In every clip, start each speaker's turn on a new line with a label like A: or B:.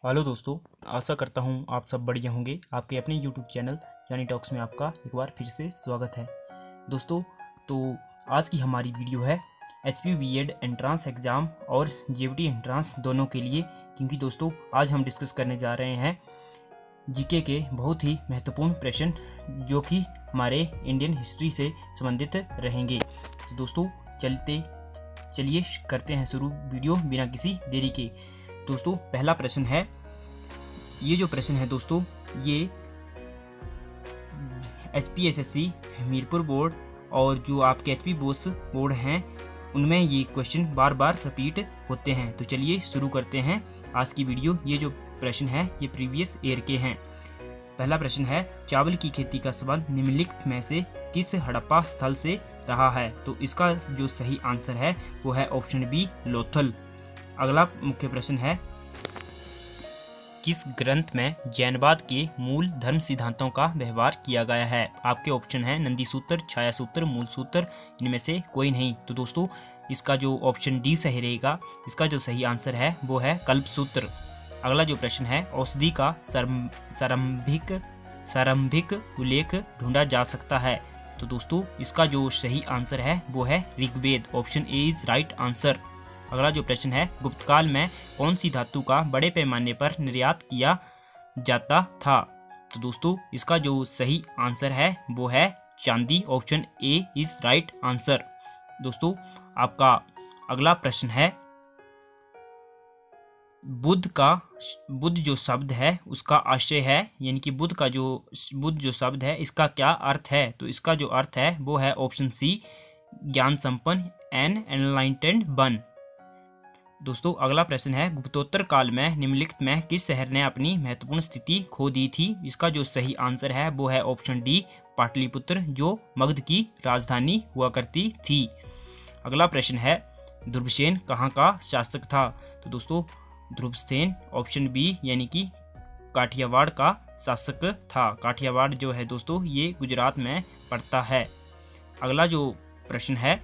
A: Hello दोस्तों, आशा करता हूँ आप सब बढ़िया होंगे। आपके अपने यूट्यूब चैनल जानी टॉक्स में आपका एक बार फिर से स्वागत है। दोस्तों, तो आज की हमारी वीडियो है एचपी बीएड एंट्रांस एग्ज़ाम और जेईई एंट्रांस दोनों के लिए, क्योंकि दोस्तों आज हम डिस्कस करने जा रहे हैं जीके के बहुत ही महत्वपूर्ण प्रश्न जो कि हमारे इंडियन हिस्ट्री से संबंधित रहेंगे। तो दोस्तों चलिए करते हैं शुरू वीडियो बिना किसी देरी के। दोस्तों, पहला प्रश्न है, ये जो प्रश्न है दोस्तों, ये HPSSC हमीरपुर बोर्ड और जो आपके HP बोस बोर्ड हैं उनमें ये क्वेश्चन बार बार रिपीट होते हैं। तो चलिए शुरू करते हैं आज की वीडियो। ये जो प्रश्न है ये प्रीवियस ईयर के हैं। पहला प्रश्न है, चावल की खेती का संबंध निम्नलिखित में से किस हड़प्पा स्थल से रहा है? तो इसका जो सही आंसर है वो है ऑप्शन बी, लोथल। अगला मुख्य प्रश्न है, किस ग्रंथ में जैनवाद के मूल धर्म सिद्धांतों का व्यवहार किया गया है? आपके ऑप्शन है नंदी सूत्र, छाया सूत्र, मूल सूत्र, इनमें से कोई नहीं। तो दोस्तों इसका जो ऑप्शन डी सही रहेगा। इसका जो सही आंसर है वो है कल्प सूत्र। अगला जो प्रश्न है, औषधि का प्रारंभिक उल्लेख ढूंढा जा सकता है? तो दोस्तों इसका जो सही आंसर है वो है Rigveda. Option A is right answer. अगला जो प्रश्न है, गुप्तकाल में कौन सी धातु का बड़े पैमाने पर निर्यात किया जाता था? तो दोस्तों इसका जो सही आंसर है वो है चांदी। Option A is right answer. दोस्तों आपका अगला प्रश्न है, बुद्ध जो शब्द है उसका आशय है, यानी कि बुद्ध जो शब्द है इसका क्या अर्थ है? तो इसका जो अर्थ है वो है ऑप्शन सी, ज्ञान संपन्न एंड एनलाइटेंड वन। दोस्तों अगला प्रश्न है, गुप्तोत्तर काल में निम्नलिखित में किस शहर ने अपनी महत्वपूर्ण स्थिति खो दी थी? इसका जो सही आंसर है वो है ऑप्शन डी, पाटलिपुत्र, जो मगध की राजधानी हुआ करती थी। अगला प्रश्न है, ध्रुवसेन कहाँ का शासक था? तो दोस्तों ध्रुवसेन ऑप्शन बी यानी कि काठियावाड़ का शासक था। काठियावाड़ जो है दोस्तों ये गुजरात में पड़ता है। अगला जो प्रश्न है,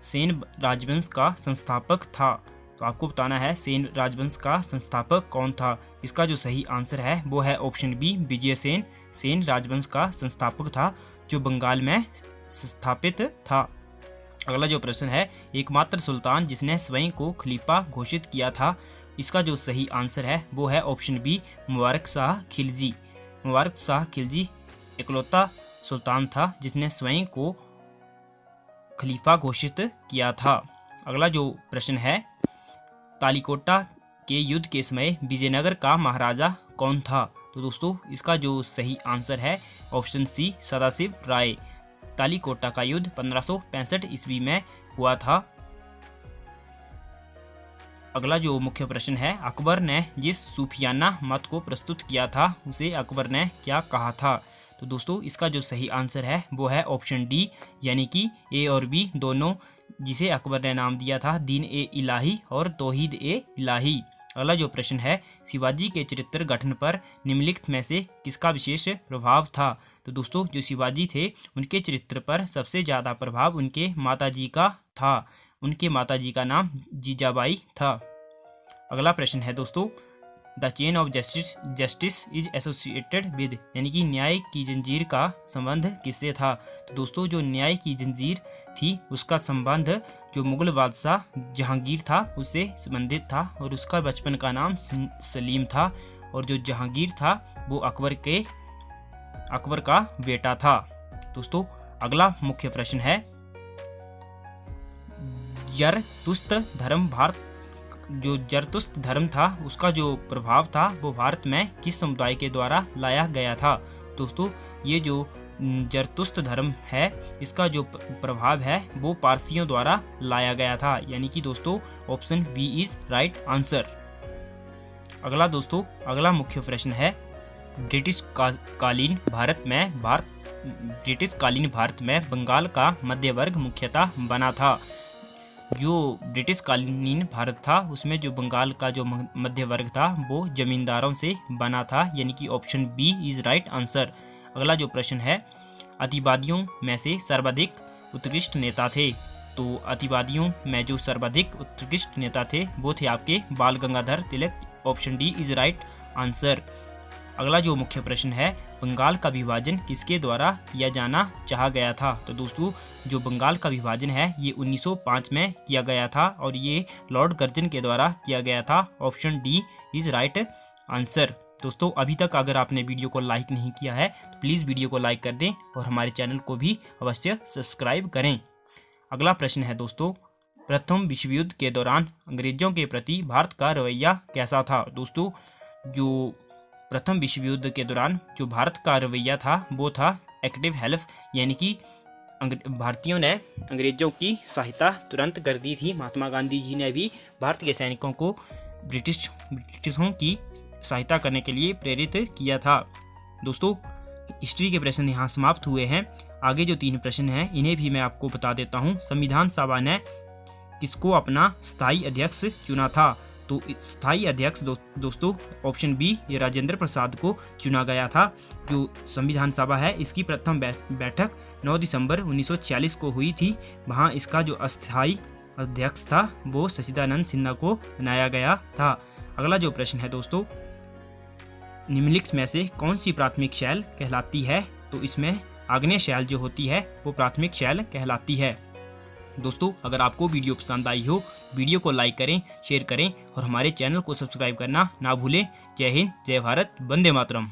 A: सेन राजवंश का संस्थापक था। तो आपको बताना है सेन राजवंश का संस्थापक कौन था? इसका जो सही आंसर है वो है ऑप्शन बी, विजयसेन। सेन राजवंश का संस्थापक था जो बंगाल में स्थापित था। अगला जो प्रश्न है, एकमात्र सुल्तान जिसने स्वयं को खलीफा घोषित किया था? इसका जो सही आंसर है वो है ऑप्शन बी, मुबारक शाह खिलजी। मुबारक शाह खिलजी इकलौता सुल्तान था जिसने स्वयं को खलीफा घोषित किया था। अगला जो प्रश्न है, तालिकोटा के युद्ध के समय विजयनगर का महाराजा कौन था? तो दोस्तों इसका जो सही आंसर है ऑप्शन सी, सदाशिव राय। तालिकोटा का युद्ध 1565 ईस्वी में हुआ था। अगला जो मुख्य प्रश्न है, अकबर ने जिस सूफियाना मत को प्रस्तुत किया था उसे अकबर ने क्या कहा था? तो दोस्तों इसका जो सही आंसर है वो है ऑप्शन डी, यानी कि ए और बी दोनों, जिसे अकबर ने नाम दिया था दीन ए इलाही और तौहीद ए इलाही। अगला जो प्रश्न है, शिवाजी के चरित्र गठन पर निम्नलिखित में से किसका विशेष प्रभाव था? तो दोस्तों जो शिवाजी थे उनके चरित्र पर सबसे ज़्यादा प्रभाव उनके माताजी का था। उनके माताजी का नाम जीजाबाई था। अगला प्रश्न है दोस्तों, the chain of justice is associated with, यानी कि न्याय की जंजीर का संबंध किससे था? तो दोस्तों जो न्याय की जंजीर थी उसका संबंध जो मुगल बादशाह जहांगीर था उससे संबंधित था और उसका बचपन का नाम सलीम था और जो जहांगीर था वो अकबर का बेटा था। दोस्तों अगला मुख्य प्रश्न है, जरतुस्त धर्म था उसका जो प्रभाव था वो भारत में किस समुदाय के द्वारा लाया गया था? दोस्तों ये जो जरतुस्त धर्म है इसका जो प्रभाव है वो पारसियों द्वारा लाया गया था, यानी कि दोस्तों option B is right answer. अगला मुख्य प्रश्न है, ब्रिटिश कालीन भारत में बंगाल का मध्य वर्ग मुख्यतः बना था। जो ब्रिटिश कालीन भारत था उसमें जो बंगाल का जो मध्य वर्ग था वो जमींदारों से बना था, यानी कि option B is right answer. अगला जो प्रश्न है, अतिवादियों में से सर्वाधिक उत्कृष्ट नेता थे? तो अतिवादियों में जो सर्वाधिक उत्कृष्ट नेता थे वो थे आपके Bal Gangadhar Tilak, option D is right answer. अगला जो मुख्य प्रश्न है, बंगाल का विभाजन किसके द्वारा किया जाना चाहा गया था? तो दोस्तों जो बंगाल का विभाजन है ये 1905 में किया गया था और ये लॉर्ड कर्जन के द्वारा किया गया था। Option D is right answer. दोस्तों अभी तक अगर आपने वीडियो को लाइक नहीं किया है तो प्लीज़ वीडियो को लाइक कर दें और हमारे चैनल को भी अवश्य सब्सक्राइब करें। अगला प्रश्न है दोस्तों, प्रथम विश्व युद्ध के दौरान अंग्रेजों के प्रति भारत का रवैया कैसा था? दोस्तों जो प्रथम विश्व युद्ध के दौरान जो भारत का रवैया था वो था एक्टिव हेल्प, यानी कि भारतीयों ने अंग्रेजों की सहायता तुरंत कर दी थी। महात्मा गांधी जी ने भी भारत के सैनिकों को ब्रिटिशों की सहायता करने के लिए प्रेरित किया था। दोस्तों हिस्ट्री के प्रश्न यहाँ समाप्त हुए हैं। आगे जो 3 प्रश्न हैं इन्हें भी मैं आपको बता देता हूँ। संविधान सभा ने किसको अपना स्थायी अध्यक्ष चुना था? तो स्थायी अध्यक्ष दोस्तों ऑप्शन बी ये राजेंद्र प्रसाद को चुना गया था। जो संविधान सभा है इसकी प्रथम बैठक 9 दिसंबर 1946 को हुई थी। वहाँ इसका जो अस्थायी अध्यक्ष था वो सच्चिदानंद सिन्हा को बनाया गया था। अगला जो प्रश्न है दोस्तों, निम्नलिखित में से कौन सी प्राथमिक शैल कहलाती है? तो इसमें आग्नेय शैल जो होती है वो प्राथमिक शैल कहलाती है। दोस्तों अगर आपको वीडियो पसंद आई हो वीडियो को लाइक करें, शेयर करें और हमारे चैनल को सब्सक्राइब करना ना भूलें। जय हिंद, जय भारत, वंदे मातरम।